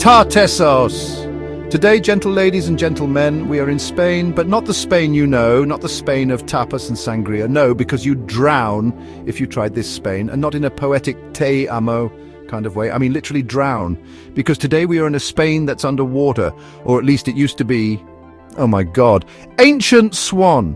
Tartessos! Today, gentle ladies and gentlemen, we are in Spain, but not the Spain you know, not the Spain of tapas and sangria. No, because you'd drown if you tried this Spain, and not in a poetic te amo kind of way. I mean literally drown, because today we are in a Spain that's underwater, or at least it used to be. Oh my God, ancient Swan!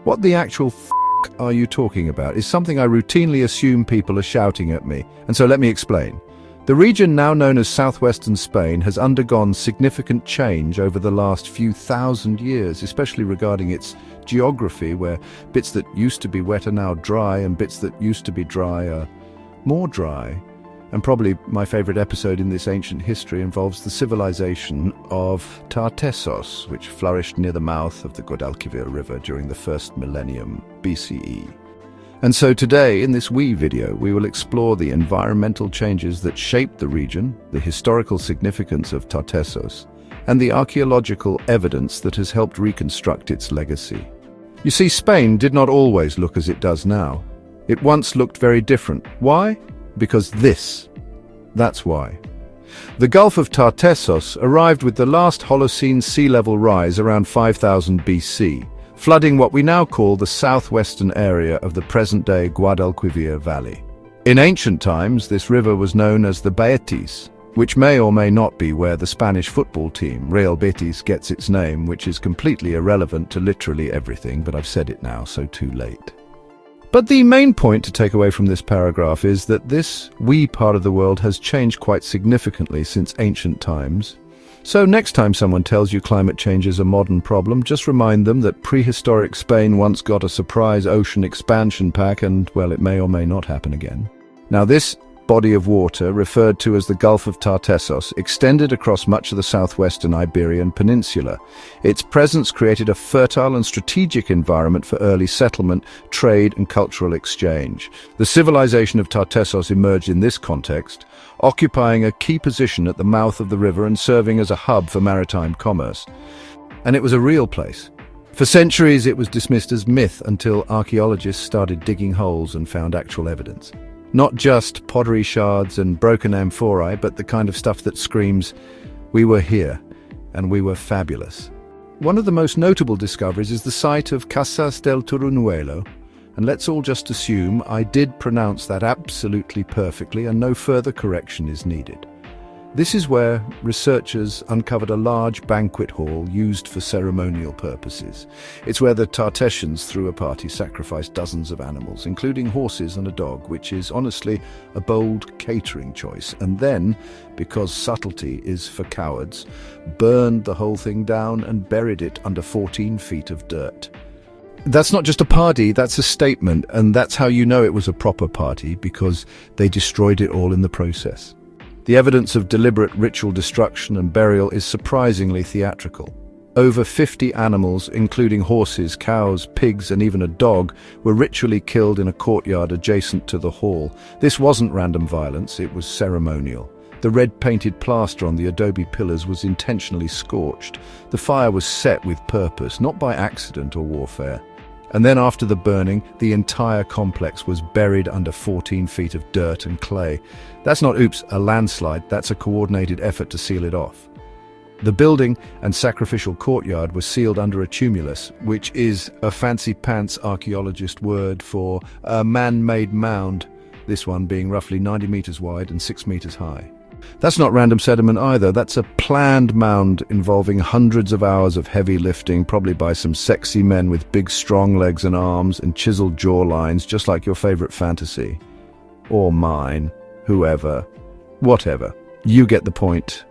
What the actual f*** are you talking about is something I routinely assume people are shouting at me, and so let me explain. The region now known as southwestern Spain has undergone significant change over the last few thousand years, especially regarding its geography, where bits that used to be wet are now dry and bits that used to be dry are more dry. And probably my favorite episode in this ancient history involves the civilization of Tartessos, which flourished near the mouth of the Guadalquivir River during the first millennium BCE. And so today, in this wee video, we will explore the environmental changes that shaped the region, the historical significance of Tartessos, and the archaeological evidence that has helped reconstruct its legacy. You see, Spain did not always look as it does now. It once looked very different. Why? Because that's why. The Gulf of Tartessos arrived with the last Holocene sea level rise around 5000 BC, flooding what we now call the southwestern area of the present-day Guadalquivir Valley. In ancient times, this river was known as the Banquets, which may or may not be where the Spanish football team, Real Betis, gets its name, which is completely irrelevant to literally everything, but I've said it now, so too late. But the main point to take away from this paragraph is that this wee part of the world has changed quite significantly since ancient times. So next time someone tells you climate change is a modern problem, just remind them that prehistoric Spain once got a surprise ocean expansion pack and, well, it may or may not happen again. Now this body of water, referred to as the Gulf of Tartessos, extended across much of the southwestern Iberian Peninsula. Its presence created a fertile and strategic environment for early settlement, trade and cultural exchange. The civilization of Tartessos emerged in this context, occupying a key position at the mouth of the river and serving as a hub for maritime commerce. And it was a real place. For centuries it was dismissed as myth until archaeologists started digging holes and found actual evidence. Not just pottery shards and broken amphorae, but the kind of stuff that screams, "We were here, and we were fabulous." One of the most notable discoveries is the site of Casas del Turunuelo, and let's all just assume I did pronounce that absolutely perfectly and no further correction is needed. This is where researchers uncovered a large banquet hall used for ceremonial purposes. It's where the Tartessians threw a party, sacrificed dozens of animals, including horses and a dog, which is honestly a bold catering choice, and then, because subtlety is for cowards, burned the whole thing down and buried it under 14 feet of dirt. That's not just a party, that's a statement, and that's how you know it was a proper party, because they destroyed it all in the process. The evidence of deliberate ritual destruction and burial is surprisingly theatrical. Over 50 animals, including horses, cows, pigs, and even a dog, were ritually killed in a courtyard adjacent to the hall. This wasn't random violence, it was ceremonial. The red-painted plaster on the adobe pillars was intentionally scorched. The fire was set with purpose, not by accident or warfare. And then after the burning, the entire complex was buried under 14 feet of dirt and clay. That's not, oops, a landslide, that's a coordinated effort to seal it off. The building and sacrificial courtyard were sealed under a tumulus, which is a fancy-pants archaeologist word for a man-made mound, this one being roughly 90 meters wide and 6 meters high. That's not random sediment either, that's a planned mound involving hundreds of hours of heavy lifting, probably by some sexy men with big strong legs and arms and chiseled jawlines, just like your favorite fantasy. Or mine, whoever, whatever. You get the point.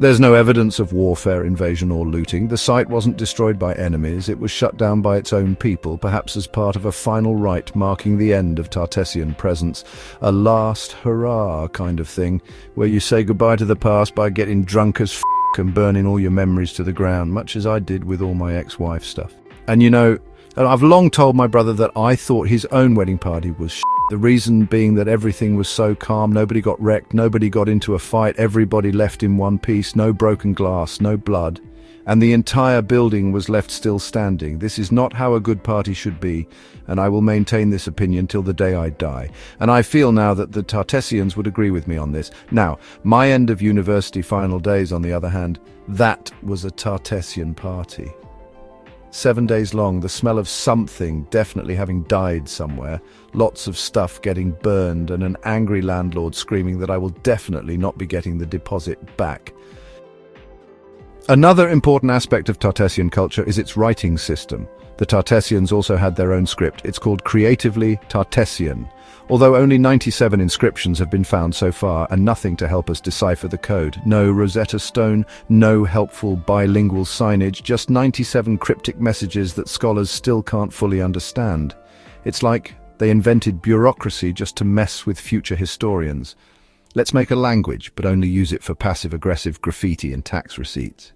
There's no evidence of warfare, invasion or looting. The site wasn't destroyed by enemies, it was shut down by its own people, perhaps as part of a final rite marking the end of Tartessian presence. A last hurrah kind of thing, where you say goodbye to the past by getting drunk as f*** and burning all your memories to the ground, much as I did with all my ex-wife stuff. And you know, I've long told my brother that I thought his own wedding party was shit. The reason being that everything was so calm, nobody got wrecked, nobody got into a fight, everybody left in one piece, no broken glass, no blood. and the entire building was left still standing. This is not how a good party should be, and I will maintain this opinion till the day I die. And I feel now that the Tartessians would agree with me on this. Now, my end of university final days, on the other hand, that was a Tartessian party. 7 days long, the smell of something definitely having died somewhere, lots of stuff getting burned, and an angry landlord screaming that I will definitely not be getting the deposit back. Another important aspect of Tartessian culture is its writing system. The Tartessians also had their own script. It's called creatively Tartessian, although only 97 inscriptions have been found so far and nothing to help us decipher the code. No Rosetta Stone, no helpful bilingual signage, just 97 cryptic messages that scholars still can't fully understand. It's like they invented bureaucracy just to mess with future historians. Let's make a language, but only use it for passive-aggressive graffiti and tax receipts.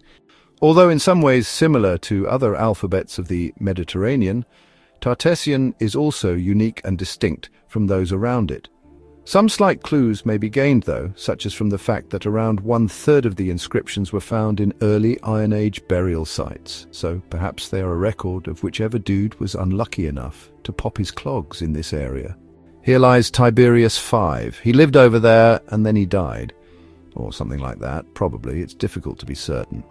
Although in some ways similar to other alphabets of the Mediterranean, Tartessian is also unique and distinct from those around it. Some slight clues may be gained, though, such as from the fact that around 1/3 of the inscriptions were found in early Iron Age burial sites, so perhaps they are a record of whichever dude was unlucky enough to pop his clogs in this area. Here lies Tiberius V. He lived over there and then he died. Or something like that, probably. It's difficult to be certain.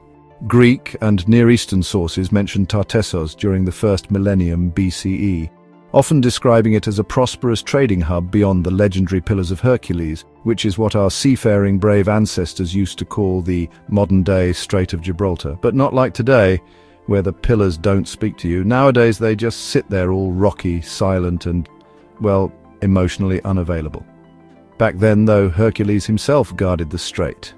Greek and Near Eastern sources mention Tartessos during the first millennium BCE, often describing it as a prosperous trading hub beyond the legendary Pillars of Hercules, which is what our seafaring brave ancestors used to call the modern-day Strait of Gibraltar. But not like today, where the pillars don't speak to you. Nowadays they just sit there all rocky, silent and, well, emotionally unavailable. Back then, though, Hercules himself guarded the strait.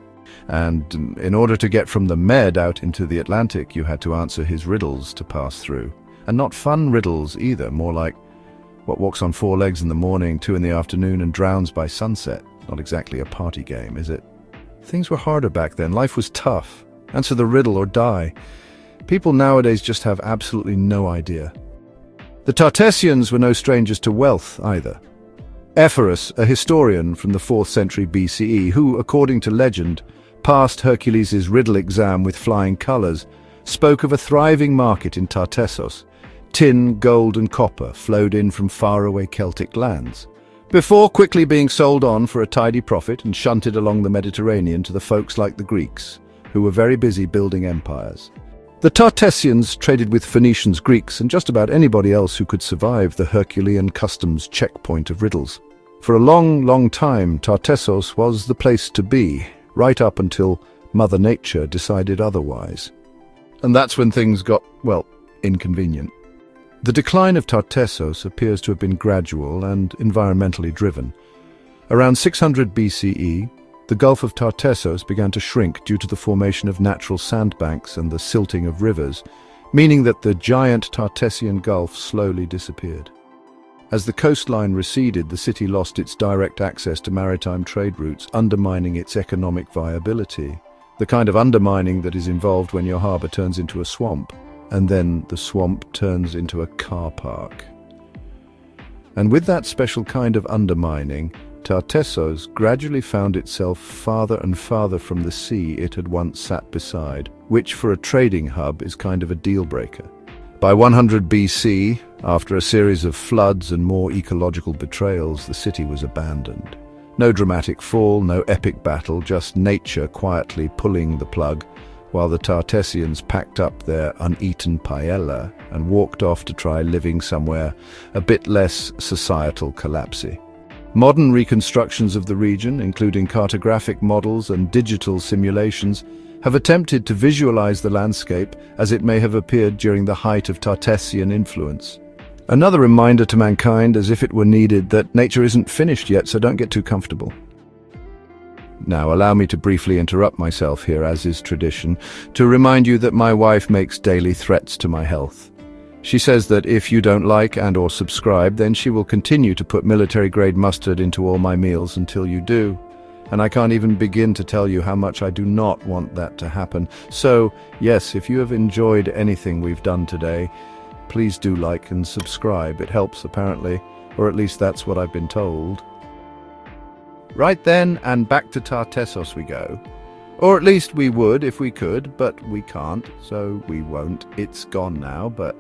And in order to get from the Med out into the Atlantic, you had to answer his riddles to pass through. And not fun riddles either, more like what walks on 4 legs in the morning, 2 in the afternoon, and drowns by sunset. Not exactly a party game, is it? Things were harder back then. Life was tough. Answer the riddle or die. People nowadays just have absolutely no idea. The Tartessians were no strangers to wealth either. Ephorus, a historian from the 4th century BCE, who, according to legend, passed Hercules' riddle exam with flying colours, spoke of a thriving market in Tartessos. Tin, gold and copper flowed in from faraway Celtic lands, before quickly being sold on for a tidy profit and shunted along the Mediterranean to the folks like the Greeks, who were very busy building empires. The Tartessians traded with Phoenicians, Greeks, and just about anybody else who could survive the Herculean customs checkpoint of riddles. For a long, long time, Tartessos was the place to be, right up until Mother Nature decided otherwise. And that's when things got, well, inconvenient. The decline of Tartessos appears to have been gradual and environmentally driven. Around 600 BCE, the Gulf of Tartessos began to shrink due to the formation of natural sandbanks and the silting of rivers, meaning that the giant Tartessian Gulf slowly disappeared. As the coastline receded, the city lost its direct access to maritime trade routes, undermining its economic viability. The kind of undermining that is involved when your harbour turns into a swamp, and then the swamp turns into a car park. And with that special kind of undermining, Tartessos gradually found itself farther and farther from the sea it had once sat beside, which for a trading hub is kind of a deal-breaker. By 100 BC, after a series of floods and more ecological betrayals, the city was abandoned. No dramatic fall, no epic battle, just nature quietly pulling the plug, while the Tartessians packed up their uneaten paella and walked off to try living somewhere a bit less societal collapsy. Modern reconstructions of the region, including cartographic models and digital simulations, have attempted to visualize the landscape as it may have appeared during the height of Tartessian influence. Another reminder to mankind, as if it were needed, that nature isn't finished yet, so don't get too comfortable. Now, allow me to briefly interrupt myself here, as is tradition, to remind you that my wife makes daily threats to my health. She says that if you don't like and/or subscribe, then she will continue to put military-grade mustard into all my meals until you do. And I can't even begin to tell you how much I do not want that to happen. So, yes, if you have enjoyed anything we've done today, please do like and subscribe. It helps, apparently, or at least that's what I've been told. Right then, and back to Tartessos we go. Or at least we would if we could, but we can't, so we won't. It's gone now, but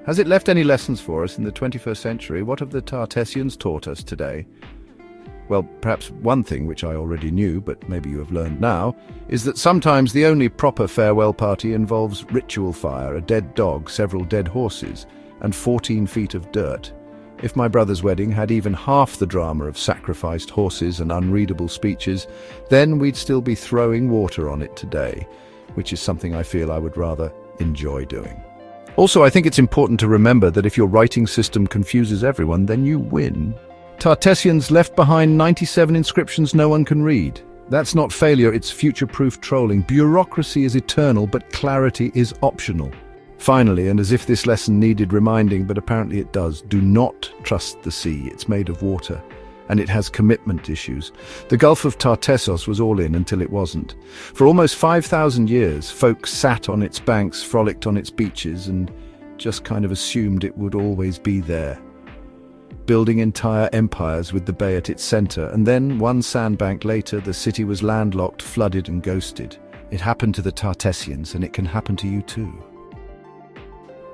has it left any lessons for us in the 21st century? What have the Tartessians taught us today? Well, perhaps one thing which I already knew, but maybe you have learned now, is that sometimes the only proper farewell party involves ritual fire, a dead dog, several dead horses, and 14 feet of dirt. If my brother's wedding had even half the drama of sacrificed horses and unreadable speeches, then we'd still be throwing water on it today, which is something I feel I would rather enjoy doing. Also, I think it's important to remember that if your writing system confuses everyone, then you win. Tartessians left behind 97 inscriptions no one can read. That's not failure, it's future-proof trolling. Bureaucracy is eternal, but clarity is optional. Finally, and as if this lesson needed reminding, but apparently it does, do not trust the sea. It's made of water, and it has commitment issues. The Gulf of Tartessos was all in until it wasn't. For almost 5,000 years, folks sat on its banks, frolicked on its beaches, and just kind of assumed it would always be there, building entire empires with the bay at its center, and then, one sandbank later, the city was landlocked, flooded and ghosted. It happened to the Tartessians, and it can happen to you too.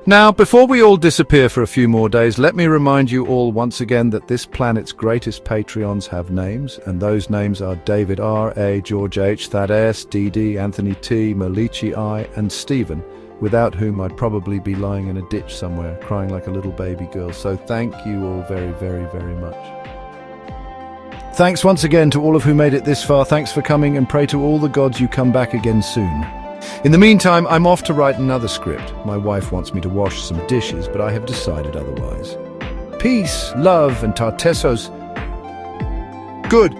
Now, before we all disappear for a few more days, let me remind you all once again that this planet's greatest Patreons have names, and those names are David R. A., George H., Thad S., D.D., Anthony T., Malichi I., and Stephen, without whom I'd probably be lying in a ditch somewhere, crying like a little baby girl. So thank you all very, very, very much. Thanks once again to all of who made it this far. Thanks for coming, and pray to all the gods you come back again soon. In the meantime, I'm off to write another script. My wife wants me to wash some dishes, but I have decided otherwise. Peace, love, and Tartessos. Good.